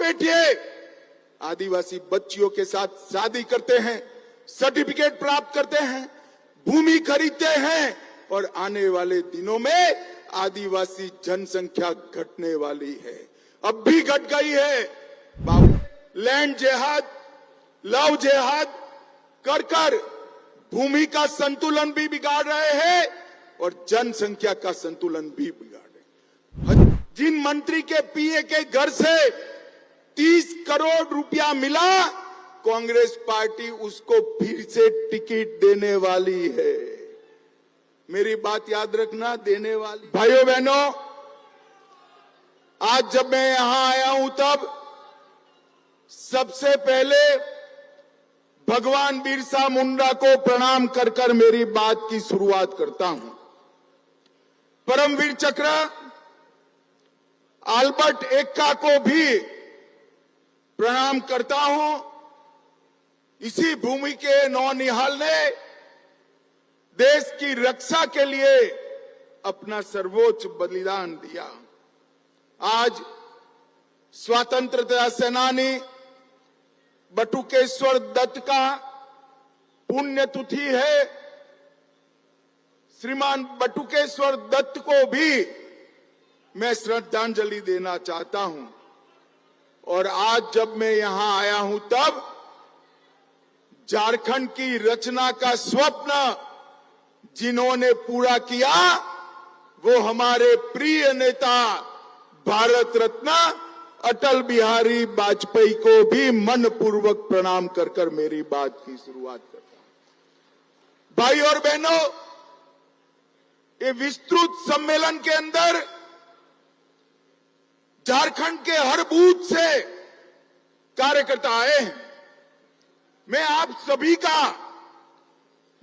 बैठिए, आदिवासी बच्चियों के साथ शादी करते हैं, सर्टिफिकेट प्राप्त करते हैं, भूमि खरीदते हैं और आने वाले दिनों में आदिवासी जनसंख्या घटने वाली है, अब भी घट गई है। लैंड जिहाद, लव जिहाद कर कर भूमि का संतुलन भी बिगाड़ रहे हैं और जनसंख्या का संतुलन भी बिगाड़ रहे हैं। जिन मंत्री के पीए के घर से 30 करोड़ रुपया मिला, कांग्रेस पार्टी उसको फिर से टिकट देने वाली है। मेरी बात याद रखना, देने वाली। भाइयों बहनों, आज जब मैं यहां आया हूं तब सबसे पहले भगवान बिरसा मुंडा को प्रणाम कर कर मेरी बात की शुरुआत करता हूं। परमवीर चक्र अल्बर्ट एक्का को भी प्रणाम करता हूं। इसी भूमि के नौनिहाल ने देश की रक्षा के लिए अपना सर्वोच्च बलिदान दिया। आज स्वतंत्रता सेनानी बटुकेश्वर दत्त का पुण्यतिथि है। श्रीमान बटुकेश्वर दत्त को भी मैं श्रद्धांजलि देना चाहता हूं। और आज जब मैं यहां आया हूं तब झारखंड की रचना का स्वप्न जिन्होंने पूरा किया, वो हमारे प्रिय नेता भारत रत्न अटल बिहारी वाजपेयी को भी मनपूर्वक प्रणाम कर कर मेरी बात की शुरुआत करता हूं। भाई और बहनों, ये विस्तृत सम्मेलन के अंदर झारखंड के हर बूथ से कार्यकर्ता आए हैं। मैं आप सभी का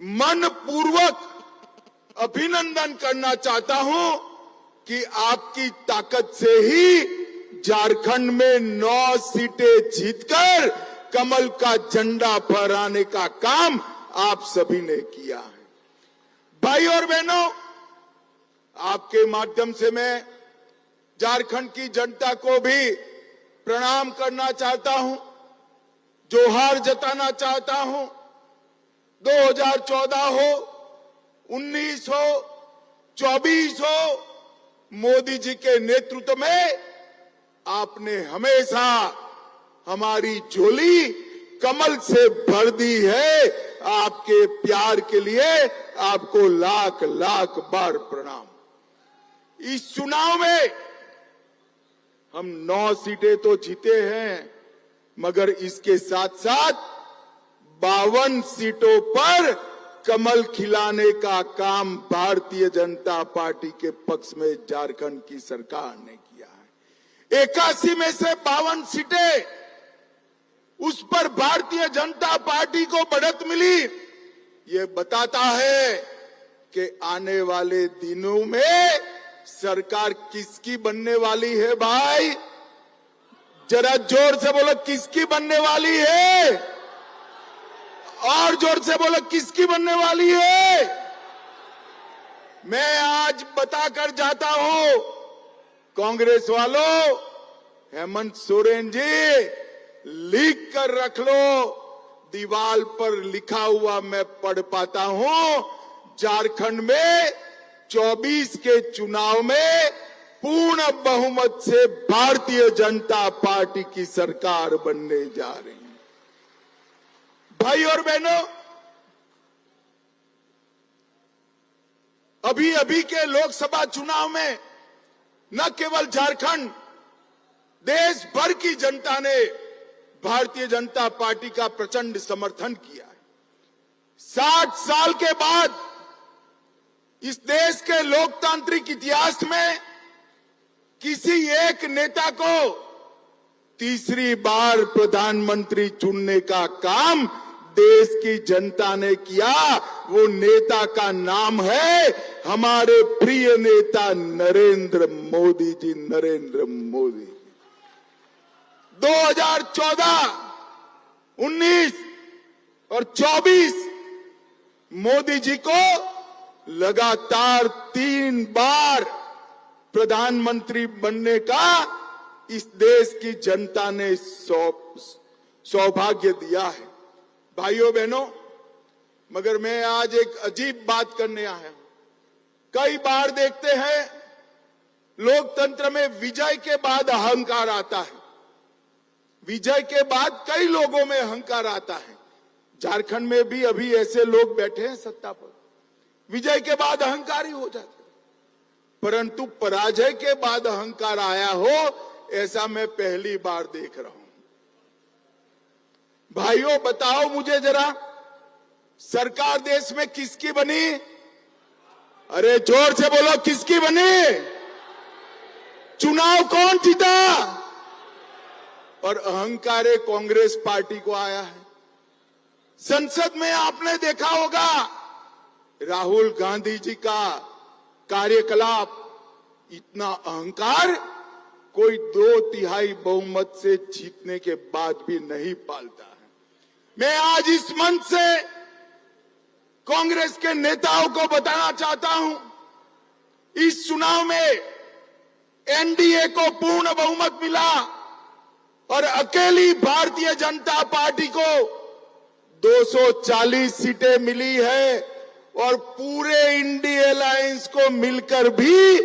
मनपूर्वक अभिनंदन करना चाहता हूं कि आपकी ताकत से ही झारखंड में 9 सीटें जीतकर कमल का झंडा फहराने का काम आप सभी ने किया है। भाई और बहनों, आपके माध्यम से मैं झारखंड की जनता को भी प्रणाम करना चाहता हूं, जोहार जताना चाहता हूं। 2014 हो, 19 हो, 24 हो, मोदी जी के नेतृत्व में आपने हमेशा हमारी झोली कमल से भर दी है। आपके प्यार के लिए आपको लाख लाख बार प्रणाम। इस चुनाव में हम 9 सीटें तो जीते हैं, मगर इसके साथ साथ 52 सीटों पर कमल खिलाने का काम भारतीय जनता पार्टी के पक्ष में झारखंड की सरकार ने किया है। 81 में से 52 सीटें, उस पर भारतीय जनता पार्टी को बढ़त मिली। ये बताता है कि आने वाले दिनों में सरकार किसकी बनने वाली है। भाई जरा जोर से बोलो, किसकी बनने वाली है? और जोर से बोलो, किसकी बनने वाली है? मैं आज बताकर जाता हूं, कांग्रेस वालों, हेमंत सोरेन जी लिख कर रख लो, दीवार पर लिखा हुआ मैं पढ़ पाता हूं। झारखंड में 24 के चुनाव में पूर्ण बहुमत से भारतीय जनता पार्टी की सरकार बनने जा रही है। भाई और बहनों, अभी अभी के लोकसभा चुनाव में न केवल झारखंड, देश भर की जनता ने भारतीय जनता पार्टी का प्रचंड समर्थन किया है। 60 साल के बाद इस देश के लोकतांत्रिक इतिहास में किसी एक नेता को तीसरी बार प्रधानमंत्री चुनने का काम देश की जनता ने किया। वो नेता का नाम है हमारे प्रिय नेता नरेंद्र मोदी जी। नरेंद्र मोदी 2014, 19 और 24 मोदी जी को लगातार 3 बार प्रधानमंत्री बनने का इस देश की जनता ने सौभाग्य दिया है। भाइयों बहनों, मगर मैं आज एक अजीब बात करने आया हूं। कई बार देखते हैं लोकतंत्र में विजय के बाद अहंकार आता है। विजय के बाद कई लोगों में अहंकार आता है। झारखंड में भी अभी ऐसे लोग बैठे हैं सत्ता पर, विजय के बाद अहंकारी हो जाते, परंतु पराजय के बाद अहंकार आया हो ऐसा मैं पहली बार देख रहा हूं। भाइयों बताओ मुझे जरा, सरकार देश में किसकी बनी? अरे जोर से बोलो, किसकी बनी? चुनाव कौन जीता? और अहंकार कांग्रेस पार्टी को आया है। संसद में आपने देखा होगा राहुल गांधी जी का कार्यकलाप, इतना अहंकार कोई 2/3 बहुमत से जीतने के बाद भी नहीं पालता है। मैं आज इस मंच से कांग्रेस के नेताओं को बताना चाहता हूं, इस चुनाव में एनडीए को पूर्ण बहुमत मिला और अकेली भारतीय जनता पार्टी को 240 सीटें मिली है और पूरे इंडिया अलायंस को मिलकर भी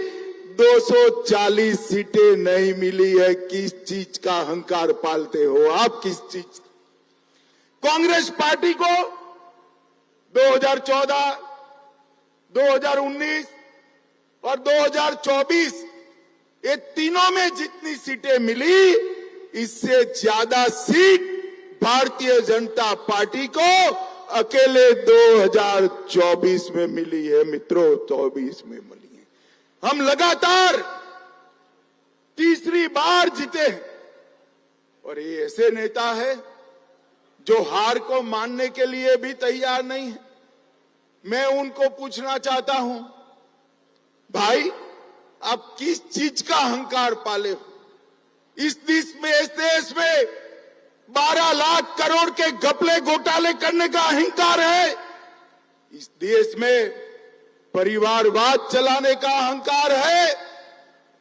240 सीटें नहीं मिली है। किस चीज का अहंकार पालते हो आप? किस चीज? कांग्रेस पार्टी को 2014, 2019 और 2024 ये तीनों में जितनी सीटें मिली, इससे ज्यादा सीट भारतीय जनता पार्टी को अकेले 2024 में मिली है। मित्रों, 24 में मिली है। हम लगातार तीसरी बार जीते हैं और ये ऐसे नेता है जो हार को मानने के लिए भी तैयार नहीं है। मैं उनको पूछना चाहता हूं, भाई आप किस चीज का अहंकार पाले हो? इस देश में 12 लाख करोड़ के घपले घोटाले करने का अहंकार है। इस देश में परिवारवाद चलाने का अहंकार है।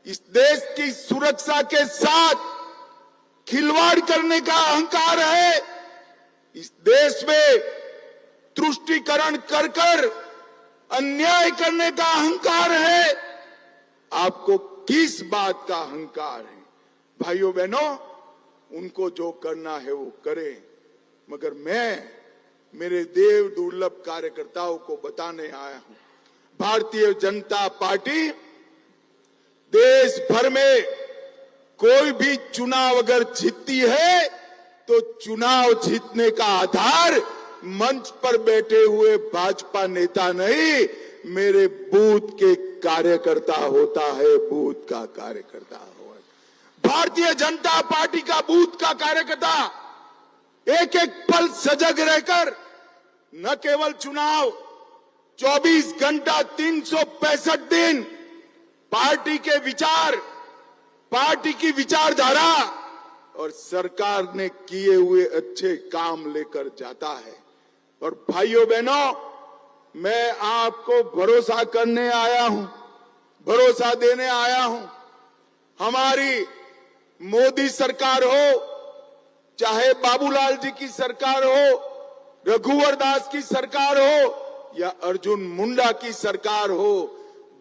इस देश की सुरक्षा के साथ खिलवाड़ करने का अहंकार है। इस देश में तुष्टीकरण कर अन्याय करने का अहंकार है। आपको किस बात का अहंकार है? भाइयों बहनों, उनको जो करना है वो करें, मगर मैं मेरे देव दुर्लभ कार्यकर्ताओं को बताने आया हूं, भारतीय जनता पार्टी देश भर में कोई भी चुनाव अगर जीतती है तो चुनाव जीतने का आधार मंच पर बैठे हुए भाजपा नेता नहीं, मेरे बूथ के कार्यकर्ता होता है। बूथ का कार्यकर्ता हो, भारतीय जनता पार्टी का बूथ का कार्यकर्ता एक एक पल सजग रहकर न केवल चुनाव 24 घंटा 365 दिन पार्टी के विचार, पार्टी की विचारधारा और सरकार ने किए हुए अच्छे काम लेकर जाता है। और भाइयों बहनों, मैं आपको भरोसा करने आया हूं, भरोसा देने आया हूं। हमारी मोदी सरकार हो, चाहे बाबूलाल जी की सरकार हो, रघुवर दास की सरकार हो या अर्जुन मुंडा की सरकार हो,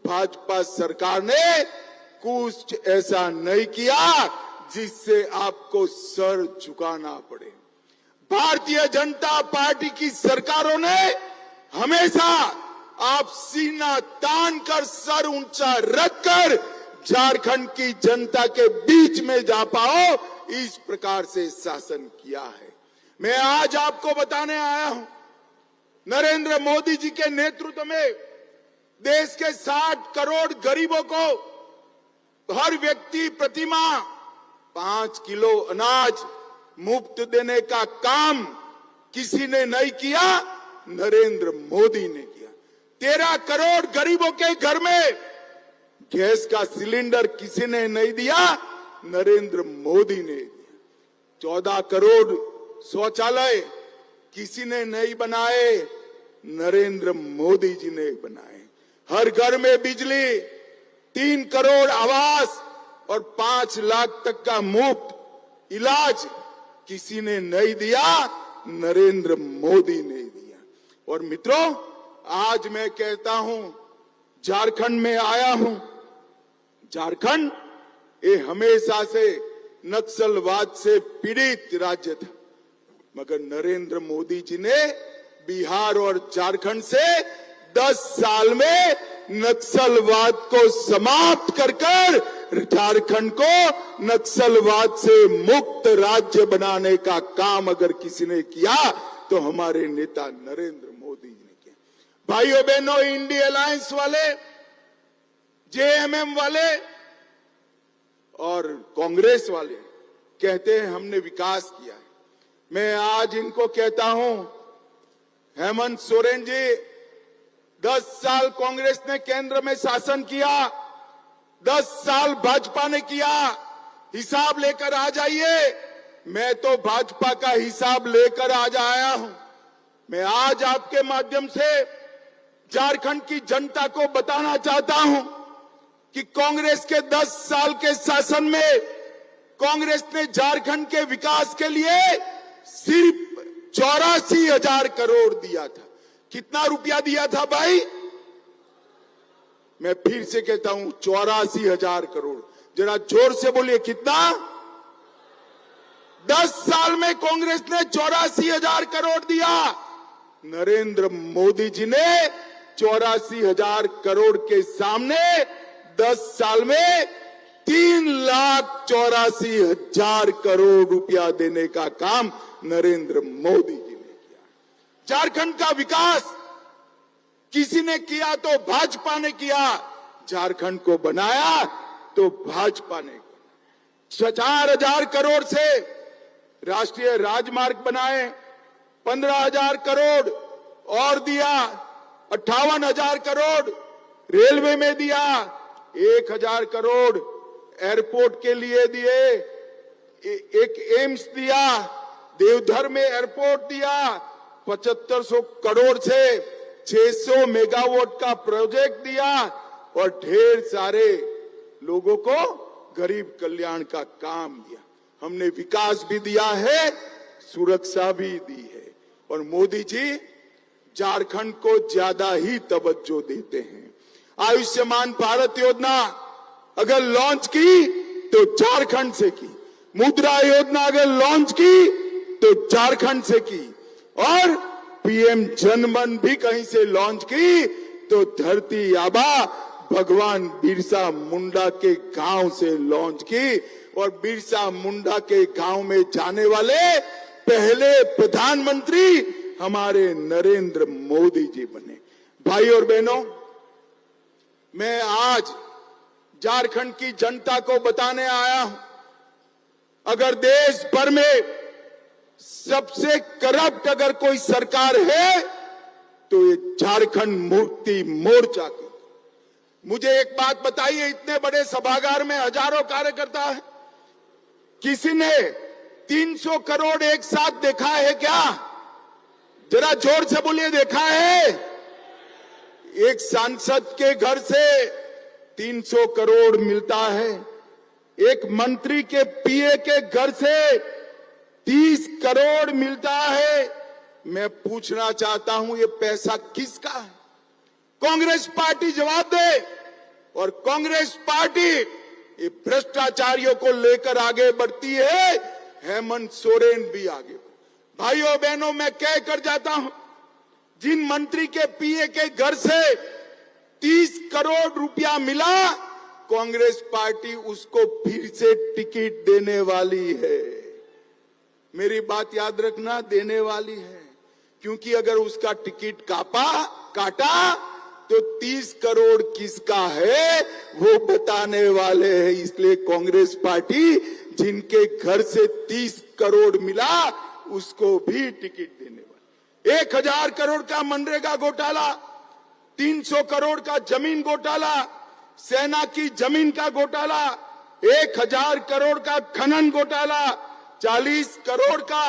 भाजपा सरकार ने कुछ ऐसा नहीं किया जिससे आपको सर झुकाना पड़े। भारतीय जनता पार्टी की सरकारों ने हमेशा आप सीना तान कर सर ऊंचा रखकर झारखंड की जनता के बीच में जा पाओ, इस प्रकार से शासन किया है। मैं आज आपको बताने आया हूं, नरेंद्र मोदी जी के नेतृत्व में देश के 60 करोड़ गरीबों को हर व्यक्ति प्रतिमाह 5 किलो अनाज मुफ्त देने का काम किसी ने नहीं किया, नरेंद्र मोदी ने किया। 13 करोड़ गरीबों के घर में गैस का सिलेंडर किसी ने नहीं दिया, नरेंद्र मोदी ने दिया। 14 करोड़ शौचालय किसी ने नहीं बनाए, नरेंद्र मोदी जी ने बनाए। हर घर में बिजली, 3 करोड़ आवास और 5 लाख तक का मुफ्त इलाज किसी ने नहीं दिया, नरेंद्र मोदी ने दिया। और मित्रों, आज मैं कहता हूं, झारखंड में आया हूं। झारखंड ये हमेशा से नक्सलवाद से पीड़ित राज्य था, मगर नरेंद्र मोदी जी ने बिहार और झारखंड से 10 साल में नक्सलवाद को समाप्त कर झारखंड को नक्सलवाद से मुक्त राज्य बनाने का काम अगर किसी ने किया तो हमारे नेता नरेंद्र मोदी जी ने किया। भाइयों बहनों, इंडिया अलायंस वाले, जेएमएम वाले और कांग्रेस वाले कहते हैं हमने विकास किया है। मैं आज इनको कहता हूं, हेमंत सोरेन जी, 10 साल कांग्रेस ने केंद्र में शासन किया, 10 साल भाजपा ने किया, हिसाब लेकर आ जाइए। मैं तो भाजपा का हिसाब लेकर आज आया हूं। मैं आज आपके माध्यम से झारखंड की जनता को बताना चाहता हूं कि कांग्रेस के 10 साल के शासन में कांग्रेस ने झारखंड के विकास के लिए सिर्फ 84,000 करोड़ दिया था। कितना रुपया दिया था भाई? मैं फिर से कहता हूं, 84,000 करोड़। जरा जोर से बोलिए, कितना? 10 साल में कांग्रेस ने 84,000 करोड़ दिया। नरेंद्र मोदी जी ने 84,000 करोड़ के सामने 10 साल में 3,84,000 करोड़ रुपया देने का काम नरेंद्र मोदी जी ने किया। झारखंड का विकास किसी ने किया तो भाजपा ने किया, झारखंड को बनाया तो भाजपा ने। 4,000 करोड़ से राष्ट्रीय राजमार्ग बनाए, 15,000 करोड़ और दिया, 58,000 करोड़ रेलवे में दिया, 1,000 करोड़ एयरपोर्ट के लिए दिए, एक एम्स दिया, देवधर में एयरपोर्ट दिया, 7500 करोड़ से 600 मेगावाट का प्रोजेक्ट दिया और ढेर सारे लोगों को गरीब कल्याण का काम दिया। हमने विकास भी दिया है, सुरक्षा भी दी है। और मोदी जी झारखंड को ज्यादा ही तवज्जो देते हैं। आयुष्मान भारत योजना अगर लॉन्च की तो झारखंड से की, मुद्रा योजना अगर लॉन्च की तो झारखंड से की, और पीएम जनमन भी कहीं से लॉन्च की तो धरती आबा भगवान बिरसा मुंडा के गांव से लॉन्च की। और बिरसा मुंडा के गांव में जाने वाले पहले प्रधानमंत्री हमारे नरेंद्र मोदी जी बने। भाई और बहनों, मैं आज झारखंड की जनता को बताने आया हूं, अगर देश भर में सबसे करप्ट अगर कोई सरकार है तो ये झारखंड मुक्ति मोर्चा की। मुझे एक बात बताइए, इतने बड़े सभागार में हजारों कार्यकर्ता है, किसी ने 300 करोड़ एक साथ देखा है क्या? जरा जोर से बोलिए, देखा है? एक सांसद के घर से 300 करोड़ मिलता है, एक मंत्री के पीए के घर से 30 करोड़ मिलता है। मैं पूछना चाहता हूं, ये पैसा किसका है? कांग्रेस पार्टी जवाब दे। और कांग्रेस पार्टी ये भ्रष्टाचारियों को लेकर आगे बढ़ती है, हेमंत सोरेन भी आगे। भाइयों बहनों, मैं कह कर जाता हूं, जिन मंत्री के पीए के घर से 30 करोड़ रुपया मिला, कांग्रेस पार्टी उसको फिर से टिकट देने वाली है। मेरी बात याद रखना, देने वाली है, क्योंकि अगर उसका टिकट काटा तो 30 करोड़ किसका है वो बताने वाले हैं। इसलिए कांग्रेस पार्टी जिनके घर से 30 करोड़ मिला उसको भी टिकट देने वाली। 1,000 करोड़ का मनरेगा घोटाला, 300 करोड़ का जमीन घोटाला, सेना की जमीन का घोटाला, 1,000 करोड़ का खनन घोटाला, 40 करोड़ का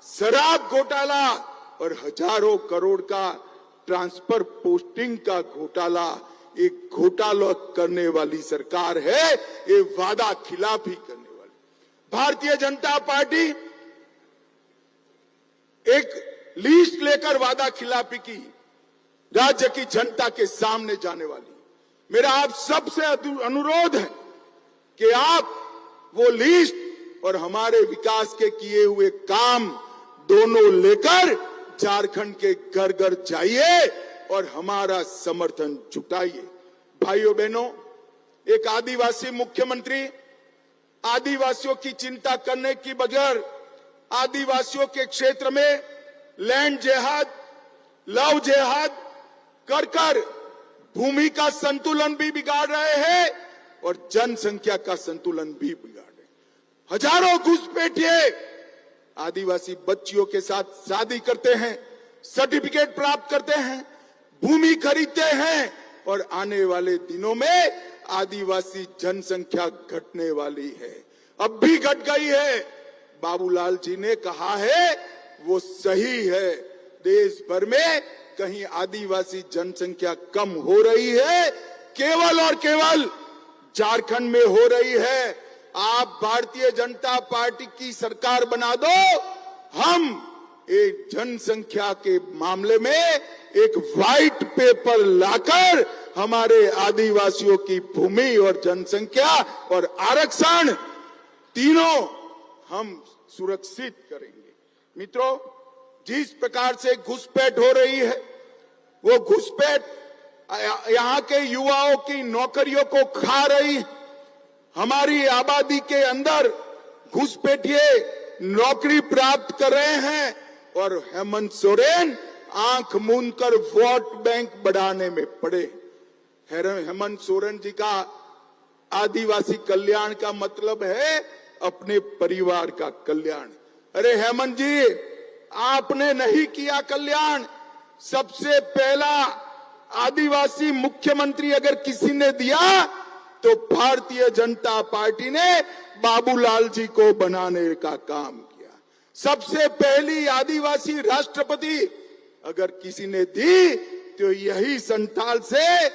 शराब घोटाला और हजारों करोड़ का ट्रांसफर पोस्टिंग का घोटाला। एक घोटाला करने वाली सरकार है, ये वादा खिलाफी करने वाली। भारतीय जनता पार्टी एक लिस्ट लेकर वादा खिलाफी की राज्य की जनता के सामने जाने वाली। मेरा आप सबसे अनुरोध है कि आप वो लिस्ट और हमारे विकास के किए हुए काम दोनों लेकर झारखंड के घर घर जाइए और हमारा समर्थन जुटाइए। भाइयों बहनों, एक आदिवासी मुख्यमंत्री आदिवासियों की चिंता करने की बजाय आदिवासियों के क्षेत्र में लैंड जिहाद, लव जिहाद कर कर भूमि का संतुलन भी बिगाड़ रहे हैं और जनसंख्या का संतुलन भी बिगाड़ रहे हैं। हजारों घुसपैठिए आदिवासी बच्चियों के साथ शादी करते हैं, सर्टिफिकेट प्राप्त करते हैं, भूमि खरीदते हैं और आने वाले दिनों में आदिवासी जनसंख्या घटने वाली है। अब भी घट गई है। बाबूलाल जी ने कहा है वो सही है। देश भर में कहीं आदिवासी जनसंख्या कम हो रही है, केवल और केवल झारखंड में हो रही है। आप भारतीय जनता पार्टी की सरकार बना दो, हम एक जनसंख्या के मामले में एक व्हाइट पेपर लाकर हमारे आदिवासियों की भूमि और जनसंख्या और आरक्षण तीनों हम सुरक्षित करेंगे। मित्रों, जिस प्रकार से घुसपैठ हो रही है, वो घुसपैठ यहाँ के युवाओं की नौकरियों को खा रही है। हमारी आबादी के अंदर घुसपैठिए नौकरी प्राप्त कर रहे हैं और हेमंत सोरेन आंख मूंद कर वोट बैंक बढ़ाने में पड़े। हेमंत सोरेन जी का आदिवासी कल्याण का मतलब है अपने परिवार का कल्याण। अरे हेमंत जी, आपने नहीं किया कल्याण। सबसे पहला आदिवासी मुख्यमंत्री अगर किसी ने दिया तो भारतीय जनता पार्टी ने बाबूलाल जी को बनाने का काम किया। सबसे पहली आदिवासी राष्ट्रपति अगर किसी ने दी तो यही संथाल से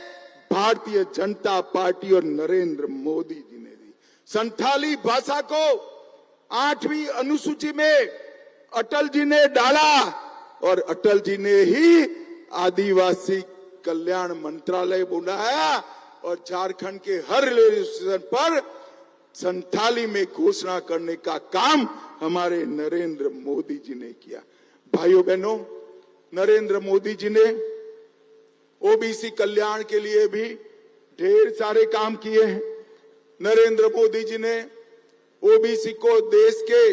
भारतीय जनता पार्टी और नरेंद्र मोदी जी ने दी। संथाली भाषा को 8वीं अनुसूची में अटल जी ने डाला और अटल जी ने ही आदिवासी कल्याण मंत्रालय बनाया और झारखंड के हर रेलवे स्टेशन पर संथाली में घोषणा करने का काम हमारे नरेंद्र मोदी जी ने किया। भाइयों बहनों, नरेंद्र मोदी जी ने ओबीसी कल्याण के लिए भी ढेर सारे काम किए हैं। नरेंद्र मोदी जी ने ओबीसी को देश के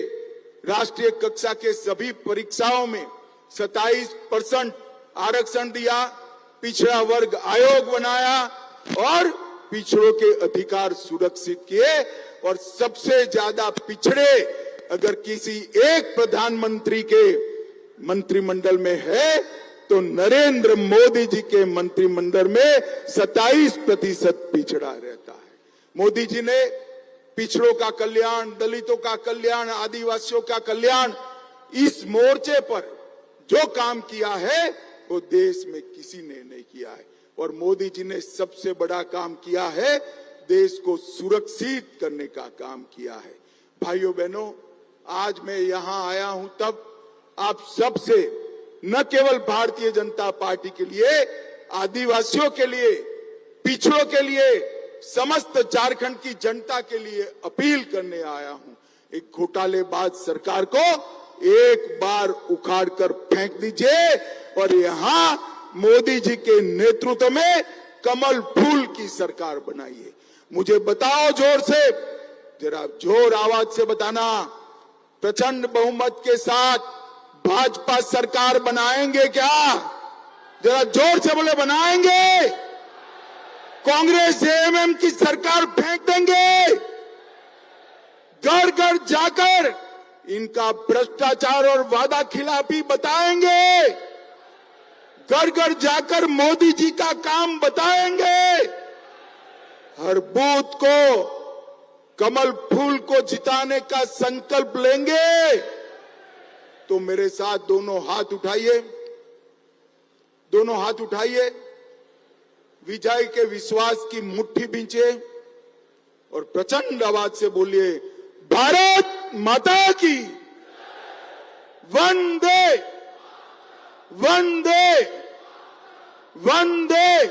राष्ट्रीय कक्षा के सभी परीक्षाओं में 27% आरक्षण दिया, पिछड़ा वर्ग आयोग बनाया और पिछड़ों के अधिकार सुरक्षित किए। और सबसे ज्यादा पिछड़े अगर किसी एक प्रधानमंत्री के मंत्रिमंडल में है तो नरेंद्र मोदी जी के मंत्रिमंडल में 27% पिछड़ा रहता है। मोदी जी ने पिछड़ों का कल्याण, दलितों का कल्याण, आदिवासियों का कल्याण, इस मोर्चे पर जो काम किया है वो देश में किसी ने नहीं किया है। और मोदी जी ने सबसे बड़ा काम किया है, देश को सुरक्षित करने का काम किया है। भाइयों बहनों, आज मैं यहां आया हूं तब आप सबसे न केवल भारतीय जनता पार्टी के लिए, आदिवासियों के लिए, पिछड़ों के लिए, समस्त झारखंड की जनता के लिए अपील करने आया हूं। एक घोटालेबाज सरकार को एक बार उखाड़ कर फेंक दीजिए और यहां मोदी जी के नेतृत्व में कमल फूल की सरकार बनाइए। मुझे बताओ जोर से, जरा जोर आवाज से बताना, प्रचंड बहुमत के साथ भाजपा सरकार बनाएंगे क्या? जरा जोर से बोले, बनाएंगे? कांग्रेस जेएमएम की सरकार फेंक देंगे? घर घर जाकर इनका भ्रष्टाचार और वादा खिलाफी बताएंगे? घर घर जाकर मोदी जी का काम बताएंगे? हर बूथ को कमल फूल को जिताने का संकल्प लेंगे? तो मेरे साथ दोनों हाथ उठाइए, दोनों हाथ उठाइए। विजय के विश्वास की मुट्ठी बींचे और प्रचंड आवाज से बोलिए, भारत माता की वंदे वंदे वंदे।